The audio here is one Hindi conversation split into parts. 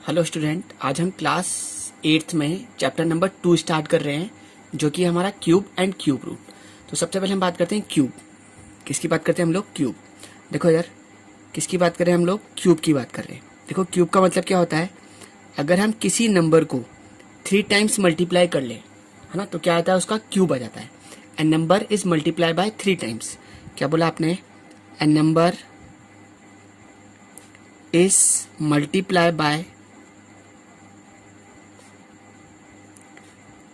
हेलो स्टूडेंट, आज हम क्लास 8th में चैप्टर नंबर 2 स्टार्ट कर रहे हैं, जो कि हमारा क्यूब एंड क्यूब रूट। तो सबसे पहले हम बात करते हैं क्यूब। किसकी बात करते हैं हम लोग? क्यूब। देखो इधर, किसकी बात कर रहे हैं हम लोग? क्यूब की बात कर रहे हैं। देखो क्यूब का मतलब क्या होता है, अगर हम किसी नंबर को 3 टाइम्स मल्टीप्लाई कर ले, है ना, तो क्या आता है? उसका क्यूब आ जाता है। N number is multiply by 3 times. क्या बोला आपने? N number is multiply by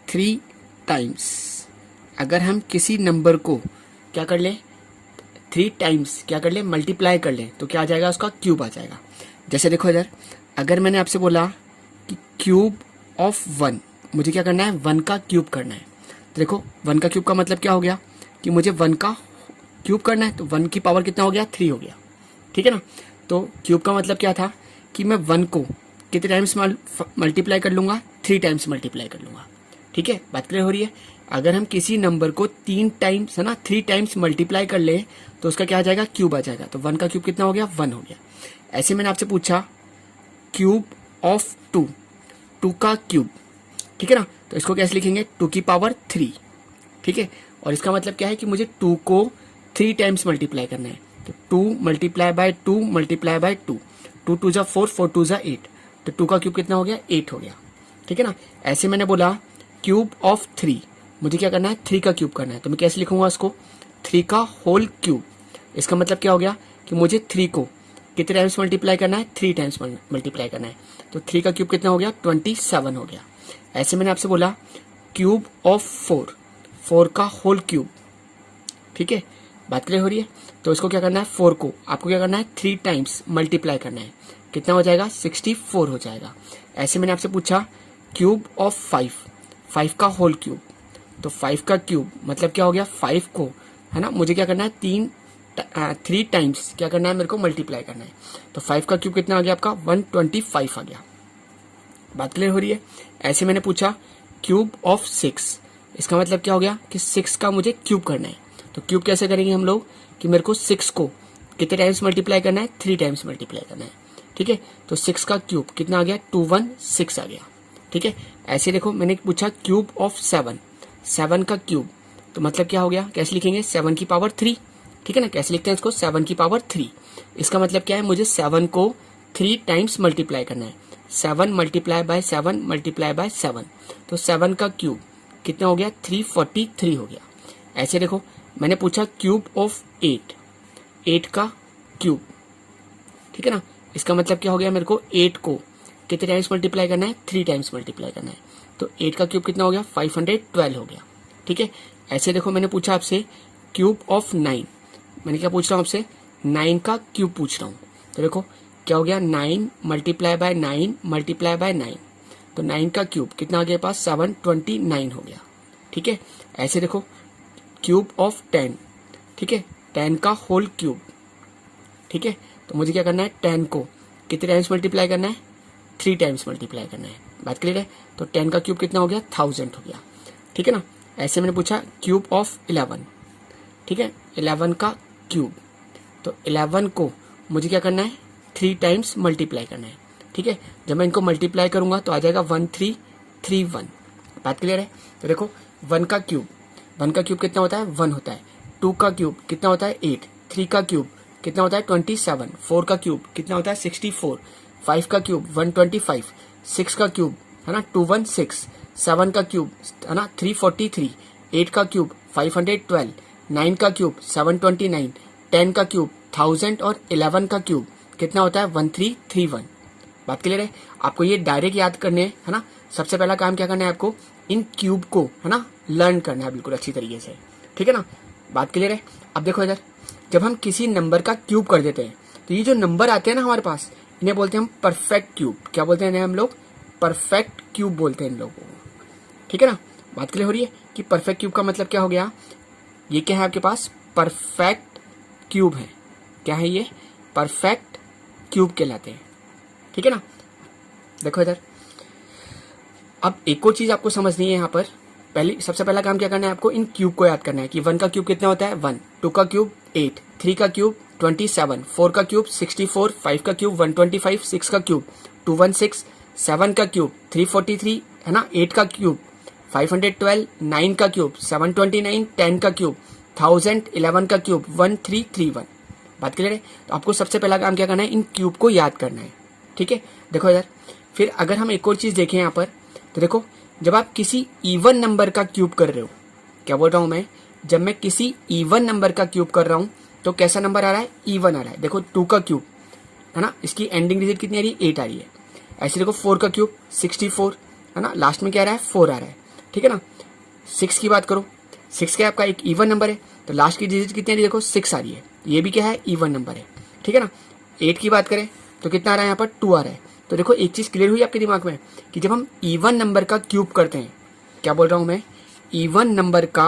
3 times. अगर हम किसी नंबर को क्या कर लें? 3 टाइम्स क्या कर लें? मल्टीप्लाई कर लें, तो क्या आ जाएगा? उसका क्यूब आ जाएगा। जैसे देखो इधर, अगर मैंने आपसे बोला कि क्यूब ऑफ 1, मुझे क्या करना है? 1 का क्यूब करना है। तो देखो 1 का क्यूब का मतलब क्या हो गया कि मुझे 1 का क्यूब करना है। तो 1 की पावर कितना हो गया? 3 हो गया। ठीक है ना। तो क्यूब का मतलब क्या था कि मैं 1 को कितने टाइम्स मल्टीप्लाई कर लूंगा? 3 टाइम्स मल्टीप्लाई कर लूंगा। ठीक है, बात क्लियर हो रही है। अगर हम किसी नंबर को 3 टाइम्स, है ना, 3 टाइम्स मल्टीप्लाई कर ले, तो उसका क्या आ जाएगा? क्यूब आ जाएगा। तो 1 का क्यूब कितना हो गया? 1 हो गया। ऐसे मैंने आपसे पूछा क्यूब ऑफ 2, 2 का क्यूब। ठीक है ना। तो इसको कैसे लिखेंगे? 2 की पावर 3। ठीक है, और इसका मतलब क्या है कि मुझे 2 को 3 टाइम्स मल्टीप्लाई करना है। तो 2 मल्टीप्लाई बाय 2 मल्टीप्लाई बाय 2, 2 2 जा 4, 4 2 जा 8। तो 2 का क्यूब कितना हो गया? 8 हो गया। ठीक है ना। ऐसे मैंने बोला क्यूब ऑफ 3, मुझे क्या करना है? 3 का क्यूब करना है। तो मैं कैसे लिखूंगा उसको? 3 का होल क्यूब। इसका मतलब क्या हो गया कि मुझे 3 को कितने टाइम्स मल्टीप्लाई करना है? 3 टाइम्स मल्टीप्लाई करना है। तो 3 का क्यूब कितना हो गया? 27 हो गया। ऐसे मैंने आपसे बोला क्यूब ऑफ 4, 4 का होल क्यूब। ठीक है, बात क्लियर हो रही है। तो इसको क्या करना है? 4 को आपको क्या करना है? 3 टाइम्स मल्टीप्लाई करना है। कितना हो जाएगा? 64 हो जाएगा। ऐसे मैंने आपसे पूछा क्यूब ऑफ 5, 5 का होल क्यूब। तो 5 का क्यूब मतलब क्या हो गया? 5 को, है ना, मुझे क्या करना है? 3 टाइम्स क्या करना है? मेरे को मल्टीप्लाई करना है। तो 5 का क्यूब कितना आ गया आपका? 125 आ गया। बात क्लियर हो रही है। ऐसे मैंने पूछा क्यूब ऑफ 6, इसका मतलब क्या हो गया कि 6 का मुझे क्यूब करना है। तो क्यूब कैसे करेंगे हम लोग कि मेरे को 6 को कितने टाइम्स मल्टीप्लाई करना है? 3 टाइम्स मल्टीप्लाई करना है। ठीक है, तो 6 का क्यूब कितना आ गया? 216 आ गया। ठीक है, ऐसे देखो मैंने पूछा क्यूब ऑफ 7, 7 का क्यूब। तो मतलब क्या हो गया? कैसे लिखेंगे? 7 की पावर 3। ठीक है ना। कैसे लिखते हैं इसको? 7 की पावर 3। इसका मतलब क्या है? मुझे 7 को 3 टाइम्स मल्टीप्लाई करना है। 7 मल्टीप्लाई बाय 7 मल्टीप्लाई बाय 7। तो 7 का क्यूब कितना हो गया? 343 हो गया। ऐसे देखो मैंने पूछा क्यूब ऑफ 8, 8 का क्यूब। ठीक है ना। इसका मतलब क्या हो गया? मेरे को 8 को कितने टाइम्स मल्टीप्लाई करना है? 3 टाइम्स मल्टीप्लाई करना है। तो 8 का क्यूब कितना हो गया? 512 हो गया। ठीक है, ऐसे देखो मैंने पूछा आपसे क्यूब ऑफ 9, मैंने क्या पूछ रहा हूँ आपसे? 9 का क्यूब पूछ रहा हूँ। तो देखो क्या हो गया? 9 मल्टीप्लाई बाय 9 मल्टीप्लाई बाय 9। तो 9 का क्यूब कितना आ गया पास? 729 हो गया। ठीक है, ऐसे देखो क्यूब ऑफ 10, ठीक है, 10 का होल क्यूब। ठीक है, तो मुझे क्या करना है? 10 को कितने टाइम्स मल्टीप्लाई करना है? 3 टाइम्स मल्टीप्लाई करना है। बात क्लियर है। तो 10 का क्यूब कितना हो गया? 1000 हो गया। ठीक है ना। ऐसे मैंने पूछा क्यूब ऑफ 11, ठीक है, 11 का क्यूब। तो 11 को मुझे क्या करना है? 3 टाइम्स मल्टीप्लाई करना है। ठीक है, जब मैं इनको मल्टीप्लाई करूंगा तो आ जाएगा 1331। बात क्लियर है। तो देखो 1 का क्यूब, 1 का क्यूब कितना होता है? 1 होता है। 2 का क्यूब कितना होता है? 8। 3 का क्यूब कितना होता है? 27। 4 का क्यूब कितना होता है? 64। 5 का क्यूब 125। 6 का क्यूब, है ना, 216। 7 का क्यूब, है ना, 343। 8 का क्यूब 512। 9 का क्यूब 729। 10 का क्यूब 1000 और 11 का क्यूब कितना होता है? 1331। बात क्लियर है। आपको ये डायरेक्ट याद करने है ना। सबसे पहला काम क्या करना है आपको? इन क्यूब को, है ना, लर्न करना है बिल्कुल अच्छी तरीके से। ठीक है ना। बात क्लियर है। अब देखो इधर, जब हम किसी नंबर का क्यूब कर देते हैं तो ये जो नंबर आते हैं ना हमारे पास, इन्हें बोलते हैं हम परफेक्ट क्यूब। क्या बोलते हैं इन्हें हम लोग? परफेक्ट क्यूब बोलते हैं इन लोगों को। ठीक है ना। बात क्लियर हो रही है कि परफेक्ट क्यूब का मतलब क्या हो गया? ये क्या है आपके पास? परफेक्ट क्यूब है। क्या है ये? परफेक्ट क्यूब कहलाते हैं। ठीक है ना। देखो इधर, अब एक और चीज आपको समझनी है यहाँ पर। पहले सबसे पहला काम क्या करना है आपको? इन क्यूब को याद करना है कि 1 का क्यूब कितना होता है? 1। 2 का क्यूब 8। 3 का क्यूब 27। 4 का क्यूब 64। 5 का क्यूब 125। 6 का क्यूब 216। 7 का क्यूब 343 है ना, 8 का क्यूब 512, 9 का क्यूब 729, 10 का क्यूब 1000, 11 का क्यूब 1331। बात क्लियर है? तो आपको सबसे पहला काम क्या करना है, इन क्यूब को याद करना है। ठीक है, देखो यार, फिर अगर हम एक और चीज देखें यहाँ पर, तो देखो जब आप किसी इवन नंबर का क्यूब कर रहे हो, क्या बोल रहा हूं मैं, जब मैं किसी इवन नंबर का क्यूब कर रहा हूं तो कैसा नंबर आ रहा है, इवन आ रहा है। देखो 2 का क्यूब है ना, इसकी एंडिंग डिजिट कितनी आ रही है, 8 आ रही है। ऐसे देखो 4 का क्यूब 64 है ना, लास्ट में क्या आ रहा है, 4 आ रहा है। ठीक है ना, 6 की बात करो, 6 का आपका एक इवन नंबर है तो लास्ट की डिजिट कितनी आ रही है, देखो 6 आ रही है, ये भी क्या है, इवन नंबर है। ठीक है ना, 8 की बात करें तो कितना आ रहा है, यहाँ पर 2 आ रहा है। तो देखो एक चीज क्लियर हुई आपके दिमाग में कि जब हम इवन नंबर का क्यूब करते हैं, क्या बोल रहा हूं मैं, इवन नंबर का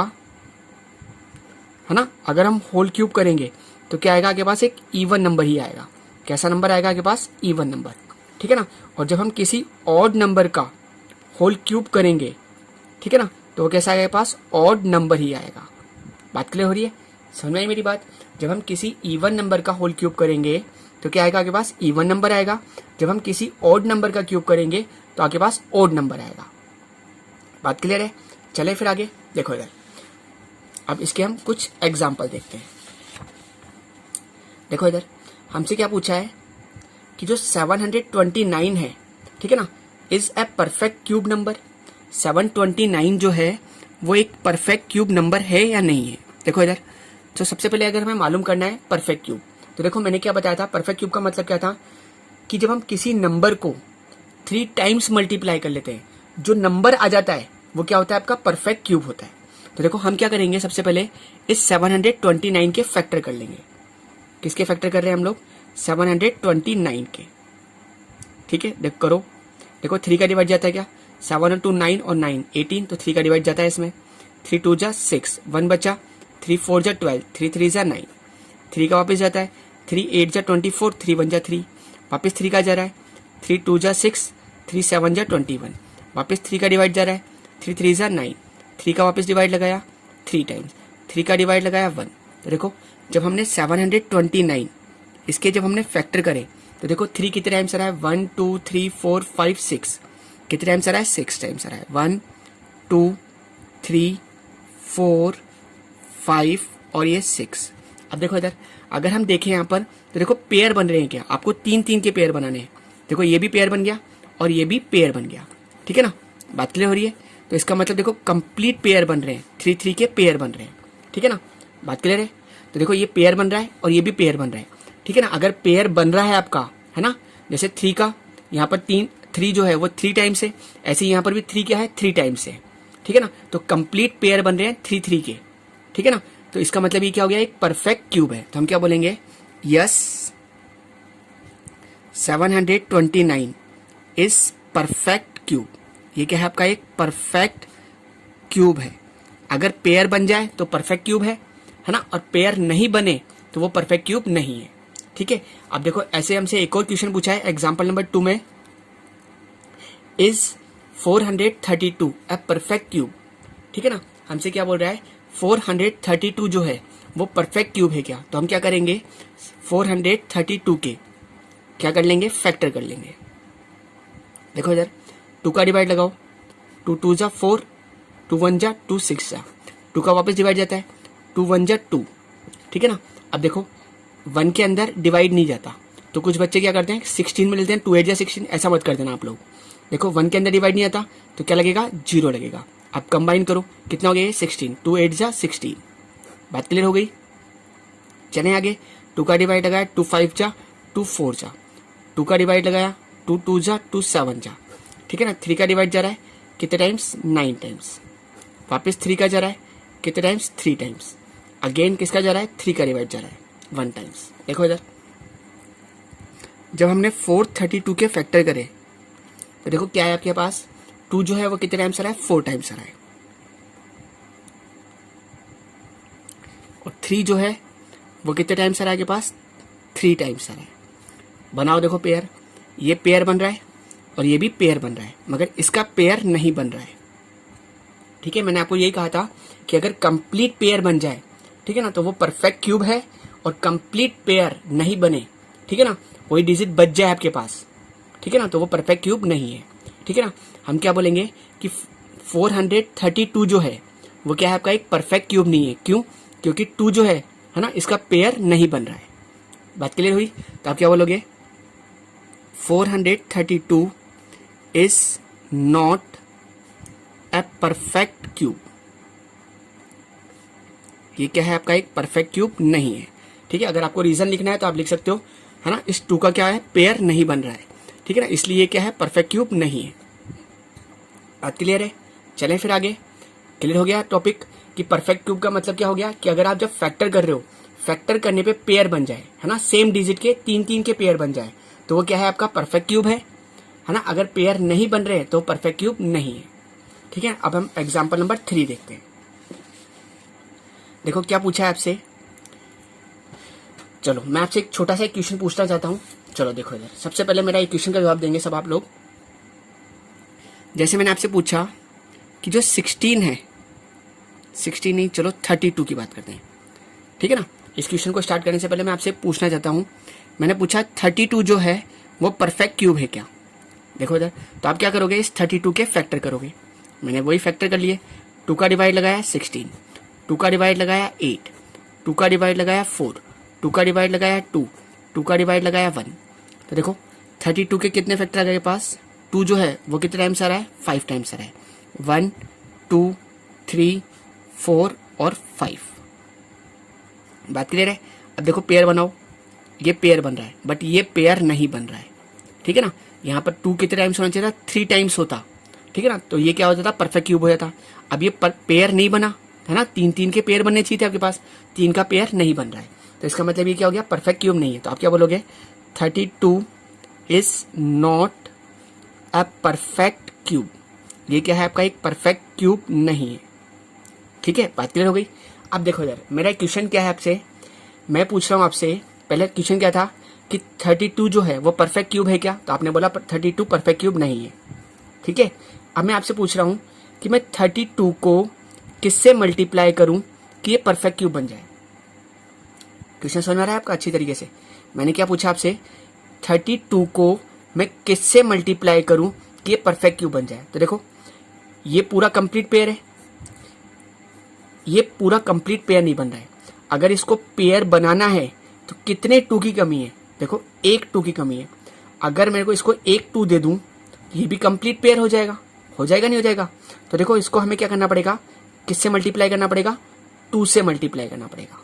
है ना, अगर हम होल क्यूब करेंगे तो क्या आएगा आपके पास, एक इवन नंबर ही आएगा। कैसा नंबर आएगा आपके पास, इवन नंबर। ठीक है ना, और जब हम किसी ऑड नंबर का होल क्यूब करेंगे, ठीक है ना, तो वो कैसा आएगा आपके पास, ऑड नंबर ही आएगा। बात क्लियर हो रही है, समझ में आई मेरी बात? जब हम किसी इवन नंबर का होल क्यूब करेंगे तो क्या आएगा आपके पास, इवन नंबर आएगा। जब हम किसी ऑड नंबर का क्यूब करेंगे तो आपके पास ऑड नंबर आएगा। बात क्लियर है? चले फिर आगे देखो इधर, अब इसके हम कुछ एग्जाम्पल देखते हैं। देखो इधर हमसे क्या पूछा है कि जो 729 है, ठीक है ना, is a perfect cube number. 729 जो है वो एक परफेक्ट क्यूब नंबर है या नहीं है। देखो इधर, तो सबसे पहले अगर हमें मालूम करना है परफेक्ट क्यूब, तो देखो मैंने क्या बताया था, परफेक्ट क्यूब का मतलब क्या था कि जब हम किसी नंबर को 3 टाइम्स मल्टीप्लाई कर लेते हैं, जो नंबर आ जाता है वो क्या होता है, आपका परफेक्ट क्यूब होता है। तो देखो हम क्या करेंगे, सबसे पहले इस 729 के फैक्टर कर लेंगे। किसके फैक्टर कर रहे हैं हम लोग, 729 के। ठीक है, देख करो, देखो 3 का डिवाइड जाता है क्या, 7 और 2 9 और 9 18, तो 3 का डिवाइड जाता है इसमें। 3 2 जा 6, 1 बचा, 3 4 जा 12, 3 3 जा 9, 3 का वापस जाता है, 3 8 जा 24, 3 1 जा 3, वापस 3 का जा रहा है, 3 2 जा 6, 3 7 जा 21, वापस 3 का डिवाइड जा रहा है, 3 3 जा 9, 3 का वापस डिवाइड लगाया 3 टाइम्स, 3 का डिवाइड लगाया 1। तो देखो जब हमने 729 इसके जब हमने फैक्टर करे तो देखो 3 कितने टाइम्स आ रहा है, 1 2 3 4 5 6, कितने टाइम्स आ रहा है, 6 टाइम्स आ रहा है। 1 2 3 4 5 और ये 6। अब देखो इधर अगर हम देखें यहाँ पर तो देखो पेयर बन रहे हैं क्या, आपको 3 के पेयर बनाने हैं। देखो ये भी पेयर बन गया और ये भी पेयर बन गया। ठीक है ना, बात क्लियर हो रही है? तो इसका मतलब देखो कंप्लीट पेयर बन रहे हैं, 3 के पेयर बन रहे हैं। ठीक है ना, बात क्लियर है? तो देखो ये पेयर बन रहा है और ये भी पेयर बन रहा है। ठीक है ना, अगर पेयर बन रहा है आपका, है ना, जैसे 3 का यहाँ पर 3 जो है वो 3 टाइम्स है, ऐसे यहाँ पर भी 3 क्या है, 3 टाइम्स है। ठीक है ना, तो कंप्लीट पेयर बन रहे हैं 3 के। ठीक है ना, तो इसका मतलब ये क्या हो गया, एक परफेक्ट क्यूब है। तो हम क्या बोलेंगे, यस 729 इज परफेक्ट क्यूब। ये क्या है, आपका एक परफेक्ट क्यूब है। अगर पेयर बन जाए तो परफेक्ट क्यूब है ना, और पेयर नहीं बने तो वो परफेक्ट क्यूब नहीं है। ठीक है, अब देखो ऐसे हमसे एक और क्वेश्चन पूछा है एग्जांपल नंबर 2 में, इज 432 ए परफेक्ट क्यूब। ठीक है ना, हमसे क्या बोल रहा है, 432 जो है वो परफेक्ट क्यूब है क्या। तो हम क्या करेंगे, 432 के क्या कर लेंगे, फैक्टर कर लेंगे। देखो इधर 2 का डिवाइड लगाओ, 2 2 जा 4, 2 1 जा 2 6 जा, 2 का वापस डिवाइड जाता है, 2 1 जा 2। ठीक है ना, अब देखो 1 के अंदर डिवाइड नहीं जाता तो कुछ बच्चे क्या करते हैं 16 में लेते हैं, 2 8 जा 16, ऐसा मत कर देना आप लोग। देखो 1 के अंदर डिवाइड नहीं आता तो क्या लगेगा, 0 लगेगा। अब कंबाइन करो, कितना हो गया, 16, 2 8 जा 16। बात क्लियर हो गई? चले आगे, 2 का डिवाइड लगाया, 2 5 जा 2 4 जा, 2 का डिवाइड लगाया, 2 2 जा 2 7 जा। ठीक है ना, 3 का डिवाइड जा रहा है कितने टाइम्स, 9 टाइम्स। वापस 3 का जा रहा है कितने टाइम्स, 3 टाइम्स। अगेन किसका जा रहा है, 3 का डिवाइड जा रहा है 1 टाइम्स। देखो इधर जब हमने 432 के फैक्टर करे तो देखो क्या है आपके पास, 2 जो है वो कितने टाइम्स आ रहा है, 4 टाइम्स आ रहा है, और 3 जो है वो कितने टाइम्स आ रहा है आपके पास, 3 टाइम्स आ रहा है। बनाओ देखो पेयर, ये पेयर बन रहा है और ये भी पेयर बन रहा है, मगर इसका पेयर नहीं बन रहा है। ठीक है, मैंने आपको यही कहा था कि अगर कंप्लीट पेयर बन जाए, ठीक है ना, तो वो परफेक्ट क्यूब है, और कंप्लीट पेयर नहीं बने, ठीक है ना, कोई डिजिट बच जाए आपके पास, ठीक है ना, तो वो परफेक्ट क्यूब नहीं है। ठीक है ना, हम क्या बोलेंगे कि 432 जो है वो क्या है आपका एक परफेक्ट क्यूब नहीं है। क्यों? क्योंकि 2 जो है ना, इसका पेयर नहीं बन रहा है। बात क्लियर हुई? तो आप क्या बोलोगे, 432 is not a perfect cube. ये क्या है आपका एक परफेक्ट क्यूब नहीं है। ठीक है, अगर आपको रीजन लिखना है तो आप लिख सकते हो, है ना, इस 2 का क्या है पेयर नहीं बन रहा है। ठीक है ना, इसलिए ये क्या है परफेक्ट क्यूब नहीं है। बात क्लियर है? चलें फिर आगे। क्लियर हो गया टॉपिक कि परफेक्ट क्यूब का मतलब क्या हो गया कि अगर आप जब फैक्टर कर रहे हो, फैक्टर करने पे पेयर बन जाए, है ना, सेम डिजिट के 3-3 के पेयर बन जाए, तो वो क्या है आपका परफेक्ट क्यूब है ना। अगर पेयर नहीं बन रहे तो परफेक्ट क्यूब नहीं है। ठीक है, अब हम एग्जाम्पल नंबर 3 देखते हैं। देखो क्या पूछा है आपसे। चलो मैं आपसे एक छोटा सा एक क्वेश्चन पूछना चाहता हूं। चलो देखो इधर, सबसे पहले मेरा एक क्वेश्चन का जवाब देंगे सब आप लोग। जैसे मैंने आपसे पूछा कि जो 16 है, 16 नहीं, चलो 32 की बात करते हैं। ठीक है ना, इस क्वेश्चन को स्टार्ट करने से पहले मैं आपसे पूछना चाहता हूं, मैंने पूछा 32 जो है वो परफेक्ट क्यूब है क्या। देखो इधर, तो आप क्या करोगे, इस 32 के फैक्टर करोगे। मैंने वही फैक्टर कर लिए। 2 का डिवाइड लगाया 16, 2 का डिवाइड लगाया 8, 2 का डिवाइड लगाया 4, 2 का डिवाइड लगाया 2, 2 का डिवाइड लगाया 1। तो देखो 32 के कितने फैक्टर आ गए पास। 2 जो है वो कितने टाइम्स आ रहा है, 5 टाइम्स आ रहा है। 1 2 3 4 और 5। बात क्लियर है? अब देखो पेयर बनाओ, ये पेयर बन रहा है बट ये पेयर नहीं बन रहा है। ठीक है ना, यहाँ पर 2 कितने टाइम्स होना चाहिए था, 3 टाइम्स होता। ठीक है ना, तो ये क्या हो जाता, परफेक्ट क्यूब हो जाता। अब ये पेयर नहीं बना, है ना, 3-3 के पेयर बनने चाहिए थे आपके पास, 3 का पेयर नहीं बन रहा है, तो इसका मतलब ये क्या हो गया, परफेक्ट क्यूब नहीं है। तो आप क्या बोलोगे, 32 is not a perfect cube. ये क्या है आपका एक परफेक्ट क्यूब नहीं है। ठीक है, बात क्लियर हो गई। अब देखो इधर, मेरा क्वेश्चन क्या है आपसे, मैं पूछ रहा हूँ आपसे, पहले क्वेश्चन क्या था कि 32 जो है वो परफेक्ट क्यूब है क्या, तो आपने बोला 32 परफेक्ट क्यूब नहीं है। ठीक है, अब मैं आपसे पूछ रहा हूँ कि मैं 32 को किससे मल्टीप्लाई करूं कि ये परफेक्ट क्यूब बन जाए। क्वेश्चन समझ में आ रहा है आपका अच्छी तरीके से। मैंने क्या पूछा आपसे, 32 को मैं किससे मल्टीप्लाई करूं कि ये परफेक्ट क्यूब बन जाए। तो देखो ये पूरा कंप्लीट पेयर है, ये पूरा कंप्लीट पेयर नहीं बन रहा है। अगर इसको पेयर बनाना है तो कितने 2 की कमी है, देखो 1 2 की कमी है। अगर मेरे को इसको 1 2 दे दूं तो ये भी कंप्लीट पेयर हो जाएगा नहीं हो जाएगा। तो देखो इसको हमें क्या करना पड़ेगा, किससे मल्टीप्लाई करना पड़ेगा, 2 से मल्टीप्लाई करना पड़ेगा।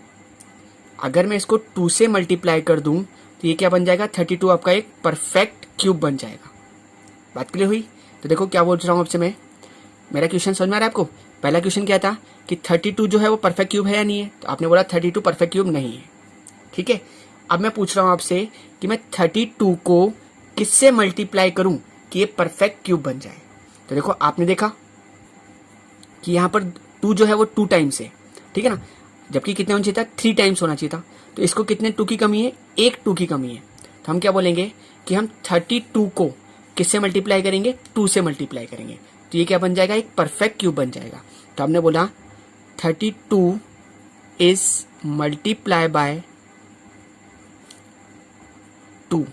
अगर मैं इसको 2 से मल्टीप्लाई कर दूं तो ये क्या बन जाएगा, 32 आपका एक परफेक्ट क्यूब बन जाएगा। बात क्लियर हुई? तो देखो क्या बोल रहा हूं आपसे मैं, मेरा क्वेश्चन समझ में आ रहा है आपको। पहला क्वेश्चन क्या था कि 32 जो है वो परफेक्ट क्यूब है या नहीं है, तो आपने बोला 32 परफेक्ट क्यूब नहीं है। ठीक है, अब मैं पूछ रहा हूं आपसे कि मैं 32 को किससे मल्टीप्लाई करूं कि ये परफेक्ट क्यूब बन जाए। तो देखो आपने देखा कि यहाँ पर 2 जो है वो 2 टाइम्स है। ठीक है ना, जबकि कितने होना चाहिए था, 3 टाइम्स होना चाहिए था। तो इसको कितने 2 की कमी है, 1 2 की कमी है। तो हम क्या बोलेंगे कि हम 32 को किससे मल्टीप्लाई करेंगे, 2 से मल्टीप्लाई करेंगे, तो ये क्या बन जाएगा, एक परफेक्ट क्यूब बन जाएगा। तो हमने बोला 32 इज मल्टीप्लाई बाय 2।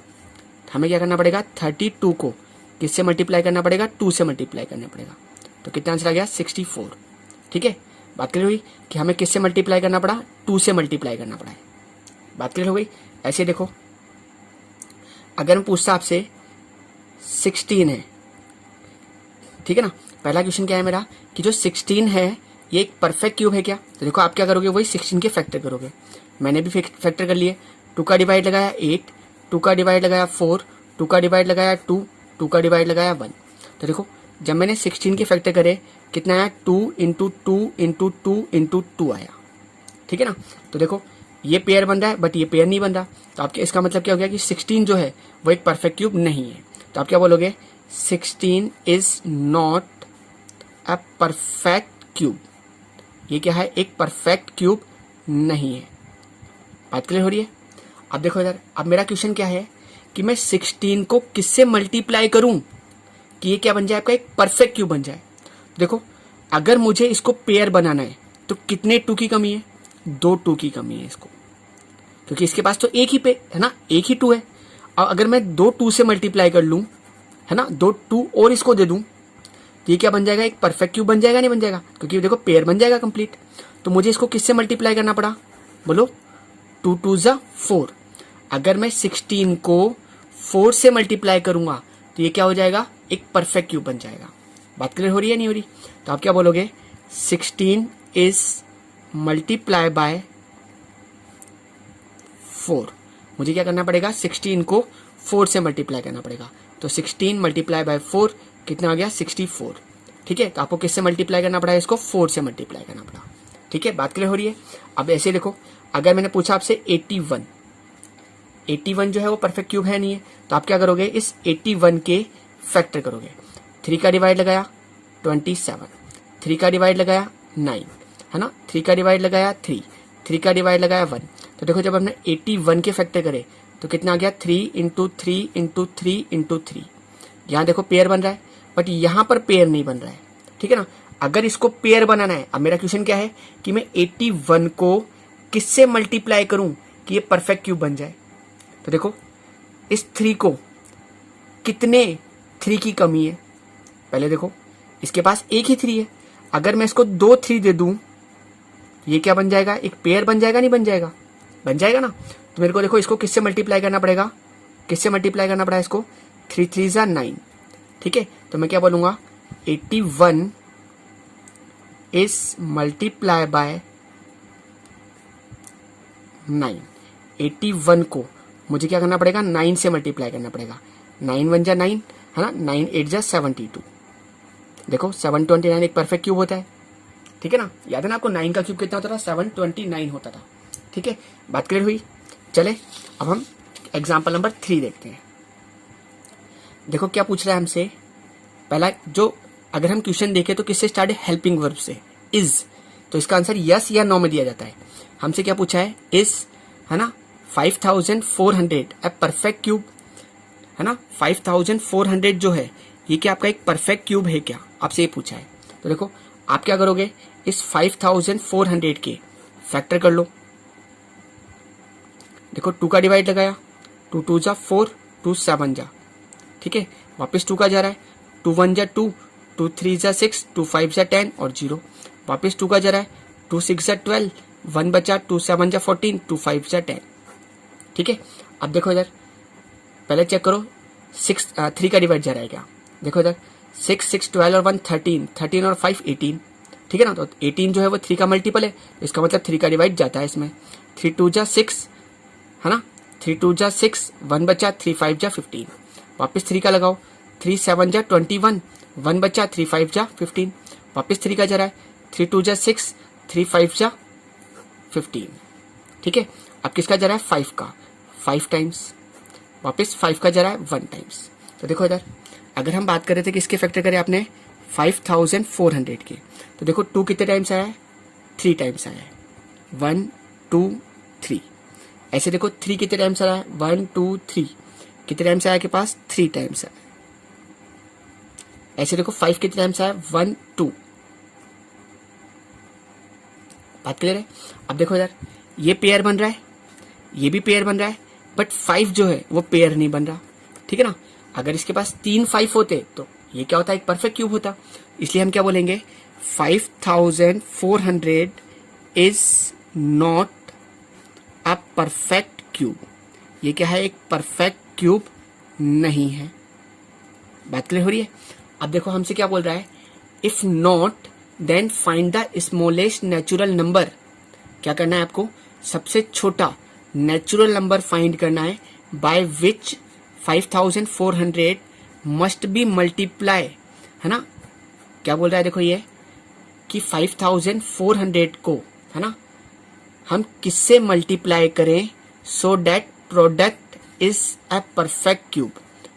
हमें क्या करना पड़ेगा, 32 को किससे मल्टीप्लाई करना पड़ेगा, 2 से मल्टीप्लाई करना पड़ेगा। तो कितना आंसर आ गया, 64। ठीक है, बात क्लियर हुई कि हमें किससे मल्टीप्लाई करना पड़ा, 2 से मल्टीप्लाई करना पड़ा है। बात क्लियर हो गई। ऐसे देखो अगर मैं पूछता आपसे 16 है, ठीक है ना, पहला क्वेश्चन क्या है मेरा कि जो 16 है ये एक परफेक्ट क्यूब है क्या। तो देखो आप क्या करोगे, वही 16 के फैक्टर करोगे। मैंने भी फैक्टर कर लिए। 2 का डिवाइड लगाया 8, 2 का डिवाइड लगाया 4, 2 का डिवाइड लगाया 2, 2 का डिवाइड लगाया 1। तो देखो जब मैंने 16 के फैक्टर करे कितना आया, 2 इंटू 2 इंटू 2 इंटू 2 आया। ठीक है ना, तो देखो ये पेयर बन रहा है बट ये पेयर नहीं बन रहा। तो आपके इसका मतलब क्या हो गया कि 16 जो है वो एक परफेक्ट क्यूब नहीं है। तो आप क्या बोलोगे, 16 is not a perfect cube. ये क्या है, एक परफेक्ट क्यूब नहीं है। बात क्लियर हो रही है? अब देखो इधर, अब मेरा क्वेश्चन क्या है कि मैं 16 को किससे मल्टीप्लाई करूं कि ये क्या बन जाए, आपका एक परफेक्ट क्यूब बन जाए। देखो अगर मुझे इसको पेयर बनाना है तो कितने 2 की कमी है, 2 2 की कमी है इसको, क्योंकि इसके पास तो एक ही पे है ना, एक ही 2 है। और अगर मैं 2 2 से मल्टीप्लाई कर लूं है ना, 2 2 और इसको दे दूं तो ये क्या बन जाएगा, एक परफेक्ट क्यूब बन जाएगा नहीं बन जाएगा, क्योंकि देखो पेयर बन जाएगा कंप्लीट। तो मुझे इसको किससे मल्टीप्लाई करना पड़ा, बोलो 2 2 ज़ा 4। अगर मैं 16 को 4 से मल्टीप्लाई करूंगा तो ये क्या हो जाएगा, एक परफेक्ट क्यूब बन जाएगा। बात क्लियर हो रही है नहीं हो रही? तो आप क्या बोलोगे, 16 इज मल्टीप्लाई बाय 4। मुझे क्या करना पड़ेगा, 16 को 4 से मल्टीप्लाई करना पड़ेगा। तो 16 मल्टीप्लाई बाय 4 कितना आ गया, 64। ठीक है, तो आपको किससे मल्टीप्लाई करना पड़ा, इसको 4 से मल्टीप्लाई करना पड़ा। ठीक है, बात क्लियर हो रही है? अब ऐसे देखो, अगर मैंने पूछा आपसे 81 जो है वो परफेक्ट क्यूब है नहीं है, तो आप क्या करोगे, इस 81 के फैक्टर करोगे। 3 का डिवाइड लगाया 27, 3 का डिवाइड लगाया 9, है ना, 3 का डिवाइड लगाया 3, 3 का डिवाइड लगाया 1। तो देखो जब हमने 81 के फैक्टर करे तो कितना आ गया, 3 इंटू 3 इंटू 3 इंटू 3। यहाँ देखो पेयर बन रहा है, बट यहाँ पर पेयर नहीं बन रहा है। ठीक है ना, अगर इसको पेयर बनाना है, अब मेरा क्वेश्चन क्या है कि मैं 81 को किससे मल्टीप्लाई करूं कि ये परफेक्ट क्यूब बन जाए। तो देखो इस 3 को कितने 3 की कमी है, पहले देखो इसके पास एक ही 3 है, अगर मैं इसको 2 3 दे दूं ये क्या बन जाएगा, एक पेयर बन जाएगा नहीं बन जाएगा, बन जाएगा ना। तो मेरे को देखो इसको किससे मल्टीप्लाई करना पड़ेगा, किससे मल्टीप्लाई करना पड़ा इसको, 3 3 ज़ा 9। ठीक है, तो मैं क्या बोलूंगा, 81 इज मल्टीप्लाई बाय 9। 81 को मुझे क्या करना पड़ेगा, 9 से मल्टीप्लाई करना पड़ेगा। 9 1 जा 9, है ना, 9 8 जा 72। देखो 729 एक परफेक्ट क्यूब होता है। ठीक है ना, याद है ना आपको 9 का क्यूब कितना होता था, 729 होता था। ठीक है, बात क्लियर हुई? चले अब हम एग्जाम्पल नंबर 3 देखते हैं। देखो क्या पूछ रहा है हमसे, पहला जो अगर हम क्वेश्चन देखें तो किससे स्टार्ट है, हेल्पिंग वर्ब से, इज। तो इसका आंसर यस या नो में दिया जाता है। हमसे क्या पूछा है, इज, है ना, 5400 ए परफेक्ट क्यूब, है ना, 5400 जो है ये क्या आपका एक परफेक्ट क्यूब है क्या, आपसे ये पूछा है। तो देखो आप क्या करोगे, इस 5400 के फैक्टर कर लो। देखो 2 का डिवाइड लगाया, 2 2 जा 4, 2 7 जा। ठीक है, वापस 2 का जा रहा है, 2 1 जा 2, 2 3 जा 6, 2 5 जा 10 और 0। वापस 2 का जा रहा है, 2 6 जा 12, 1 बचा, 2 7 जा 14, 2 5 जा 10। ठीक है, अब देखो इधर पहले चेक करो, 3 का डिवाइड जा रहा है क्या, देखो इधर 6 6 12 और 1 13, 13 और 5 18। ठीक है ना, तो 18 जो है वो 3 का मल्टीपल है, तो इसका मतलब 3 का डिवाइड जाता है इसमें। 3 2 जा 6, है ना, 3 2 जा 6, 1 बचा, 3 5 जा 15। वापस 3 का लगाओ, 3 7 जा 21, 1 बचा, 3 5 जा 15। वापस 3 का जा रहा है, 3 2 जा 6, 3 5 जा 15। ठीक है, अब किसका जा रहा है, 5 का, 5 टाइम्स। वापस 5 का जा रहा है 1 टाइम्स। तो देखो इधर अगर हम बात कर रहे थे कि इसके फैक्टर करें आपने 5400 के, तो देखो 2 कितने टाइम्स आया है, 3 टाइम्स आया है, 1 2 3। ऐसे देखो 3 कितने टाइम्स आया है, 1 2 3, कितने टाइम्स आया के पास, 3 टाइम्स आया। ऐसे देखो 5 कितने टाइम्स आया, 1 2। बात क्लियर है? अब देखो इधर ये पेयर बन रहा है, ये भी पेयर बन रहा है, बट 5 जो है वो पेयर नहीं बन रहा। ठीक है ना, अगर इसके पास 3 5 होते तो ये क्या होता है, एक परफेक्ट क्यूब होता। इसलिए हम क्या बोलेंगे, 5400 is not a perfect cube. ये क्या है, एक परफेक्ट क्यूब नहीं है। बात क्लियर हो रही है? अब देखो हमसे क्या बोल रहा है, if not then find the smallest natural number. क्या करना है आपको, सबसे छोटा नेचुरल नंबर फाइंड करना है, by which 5400 must be multiply, है ना। क्या बोल रहा है देखो ये कि 5400 को, है ना, हम किससे मल्टीप्लाई करें so that product is a perfect cube.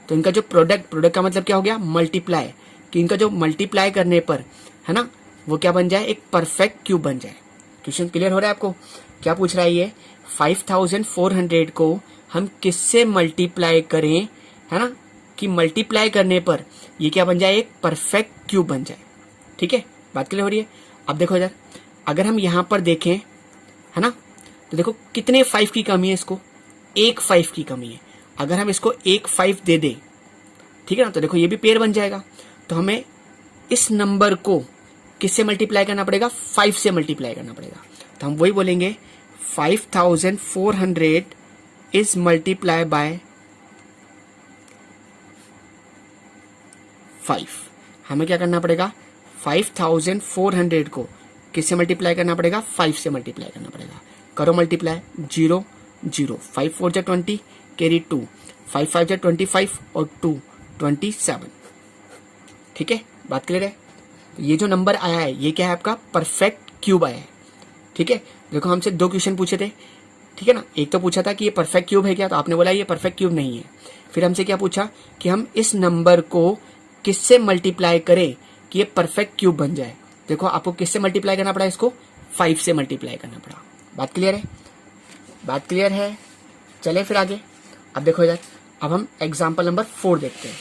तो इनका जो प्रोडक्ट का मतलब क्या हो गया, मल्टीप्लाई, कि इनका जो मल्टीप्लाई करने पर, है ना, वो क्या बन जाए, एक परफेक्ट क्यूब बन जाए। क्वेश्चन क्लियर हो रहा है आपको? क्या पूछ रहा है ये, 5400 को हम किससे मल्टीप्लाई करें, है ना, कि मल्टीप्लाई करने पर ये क्या बन जाए, एक परफेक्ट क्यूब बन जाए। ठीक है, बात क्लियर हो रही है? अब देखो इधर अगर हम यहां पर देखें, है ना, तो देखो कितने 5 की कमी है, इसको एक 5 की कमी है। अगर हम इसको एक 5 दे दें ठीक है ना। तो देखो ये भी पेयर बन जाएगा, तो हमें इस नंबर को किससे मल्टीप्लाई करना पड़ेगा, 5 से मल्टीप्लाई करना पड़ेगा। तो हम वही बोलेंगे 5400 इज मल्टीप्लाई बाय 5। हमें क्या करना पड़ेगा, 5400 को किससे मल्टीप्लाई करना पड़ेगा, 5 से मल्टीप्लाई करना पड़ेगा। करो मल्टीप्लाई, 0 0, 5 4 जा 20, कैरी 2, 5 5 जा 25 और 2 27। ठीक है, बात क्लियर है। ये जो नंबर आया है ये क्या है, आपका परफेक्ट क्यूब आया है। ठीक है, देखो हमसे 2 क्वेश्चन पूछे थे, ठीक है ना। एक तो पूछा था कि ये परफेक्ट क्यूब है क्या, तो आपने बोला ये परफेक्ट क्यूब नहीं है। फिर हमसे क्या पूछा कि हम इस नंबर को किससे मल्टीप्लाई करें कि ये परफेक्ट क्यूब बन जाए। देखो आपको किससे मल्टीप्लाई करना पड़ा, इसको 5 से मल्टीप्लाई करना पड़ा। बात क्लियर है, बात क्लियर है। चले फिर आगे। अब देखो इधर, अब हम एग्जाम्पल नंबर 4 देखते हैं।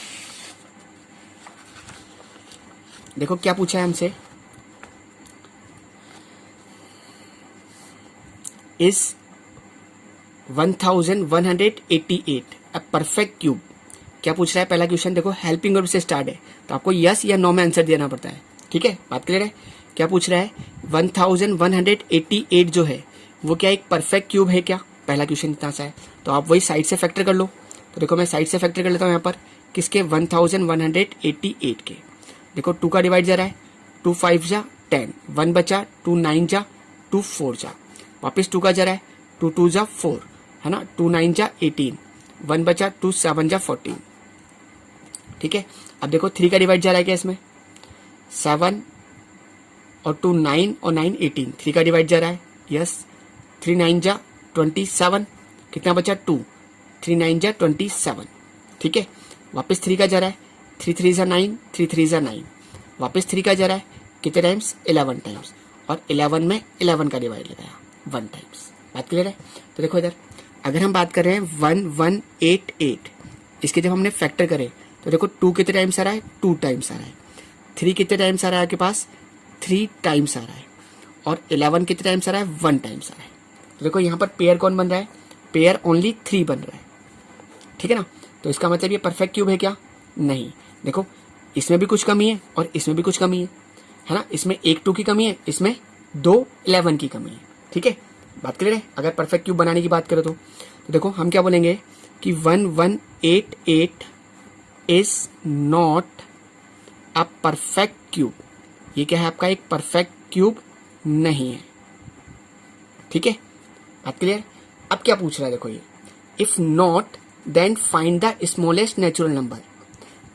देखो क्या पूछा है हमसे, इज 1188 अ परफेक्ट क्यूब। क्या पूछ रहा है पहला क्वेश्चन, देखो हेल्पिंग वर्ब से स्टार्ट है, तो आपको यस या नो में आंसर देना पड़ता है। ठीक है, बात क्लियर है। क्या पूछ रहा है, 1188 जो है वो क्या एक परफेक्ट क्यूब है क्या, पहला क्वेश्चन इतना सा है। तो आप वही साइड से फैक्टर कर लो। तो देखो मैं साइड से फैक्टर कर लेता हूँ यहाँ पर, किसके, 1188 के। देखो 2 का डिवाइड जा रहा है, 2 5 जा 10, 1 बचा, 2 9 जा, 2 4 जा, वापस 2 का जा रहा है, 2 2 जा 4, है ना, 2 9 जा 18, 1 बचा, 2 7 जा 14। ठीक है, अब देखो 3 का डिवाइड जा रहा है क्या इसमें, 7 और 2 9 और 9 18, 3 का डिवाइड जा रहा है, यस, 3 9 जा 27, कितना बचा 2, 3 9 जा 27। ठीक है, वापस 3 का जा रहा है, 3 3 जा 9, 3 3 जा 9, वापस 3 का जा रहा है, कितने टाइम्स, 11 टाइम्स, और 11 में 11 का डिवाइड लगाया 1 टाइम्स। बात क्लियर है। तो देखो इधर अगर हम बात कर रहे हैं 1188, इसके जब हमने फैक्टर करे तो देखो 2 कितने टाइम्स आ रहा है, 2 टाइम्स आ रहा है, 3 कितने टाइम्स आ रहा है आपके पास, 3 टाइम्स आ रहा है, और 11 कितने टाइम्स आ रहा है, 1 टाइम्स आ रहा है। तो देखो यहाँ पर पेयर कौन बन रहा है, पेयर ओनली 3 बन रहा है। ठीक है ना, तो इसका मतलब ये परफेक्ट क्यूब है क्या, नहीं। देखो इसमें भी कुछ कमी है और इसमें भी कुछ कमी है ना, इसमें 1 2 की कमी है, इसमें 2 11 की कमी है। ठीक है, बात क्लियर है। अगर परफेक्ट क्यूब बनाने की बात करें तो देखो हम क्या बोलेंगे कि 1188 is not a perfect cube. ये क्या है, आपका एक परफेक्ट क्यूब नहीं है। ठीक है, बात क्लियर। अब क्या पूछ रहा है, देखो ये, if not then find the smallest natural number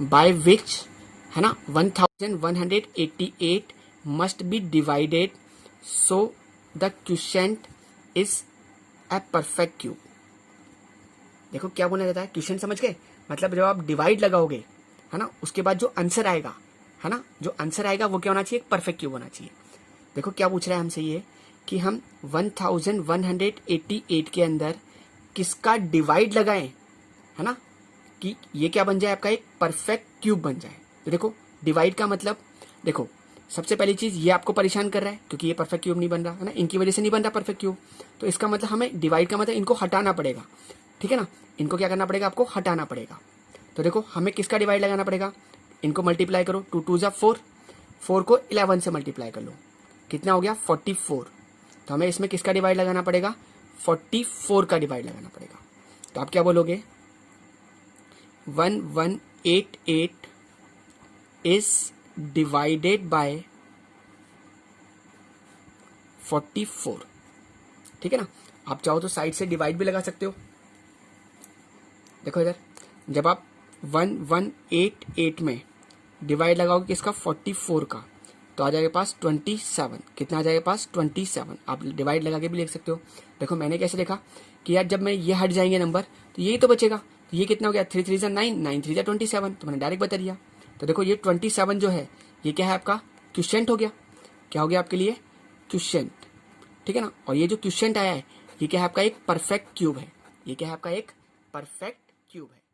by which, है ना, 1188 must be divided so the quotient is a perfect cube. देखो क्या बोला जाता है, क्वेश्चन समझ गए, मतलब जब आप डिवाइड लगाओगे, है ना, उसके बाद जो आंसर आएगा, है ना, जो आंसर आएगा वो क्या होना चाहिए, परफेक्ट क्यूब होना चाहिए। देखो क्या पूछ रहा है हमसे ये कि हम 1188 के अंदर किसका डिवाइड लगाएं, है ना, कि ये क्या बन जाए, आपका एक परफेक्ट क्यूब बन जाए। तो देखो डिवाइड का मतलब, देखो सबसे पहली चीज ये आपको परेशान कर रहा है क्योंकि ये परफेक्ट क्यूब नहीं बन रहा, है ना, इनकी वजह से नहीं बन रहा परफेक्ट क्यूब। तो इसका मतलब हमें डिवाइड का मतलब इनको हटाना पड़ेगा। ठीक है ना, इनको क्या करना पड़ेगा, आपको हटाना पड़ेगा। तो देखो हमें किसका डिवाइड लगाना पड़ेगा, इनको मल्टीप्लाई करो, 2 2 जा 4, 4 को 11 से मल्टीप्लाई कर लो, कितना हो गया 44। तो हमें इसमें किसका डिवाइड लगाना पड़ेगा, 44 का डिवाइड लगाना पड़ेगा। तो आप क्या बोलोगे, 1188 इज डिवाइडेड बाय 44। ठीक है ना, आप चाहो तो साइड से डिवाइड भी लगा सकते हो। देखो इधर जब आप 1188 में डिवाइड लगाओगे किसका, 44 का, तो आ जाएगा पास 27। कितना आ जाएगा पास 27। आप डिवाइड लगा के भी लिख सकते हो। देखो मैंने कैसे देखा कि यार जब मैं ये हट जाएंगे नंबर तो यही तो बचेगा। तो ये कितना हो गया, 3 3 जा 9, 9 3 जा 27, तो मैंने डायरेक्ट बता दिया। तो देखो ये 27 जो है ये क्या है, आपका क्वोशिएंट हो गया। क्या हो गया आपके लिए, क्वोशिएंट। ठीक है ना, और ये जो क्वोशिएंट आया है ये क्या है, आपका एक परफेक्ट क्यूब है। ये क्या है, आपका एक परफेक्ट क्यूब है।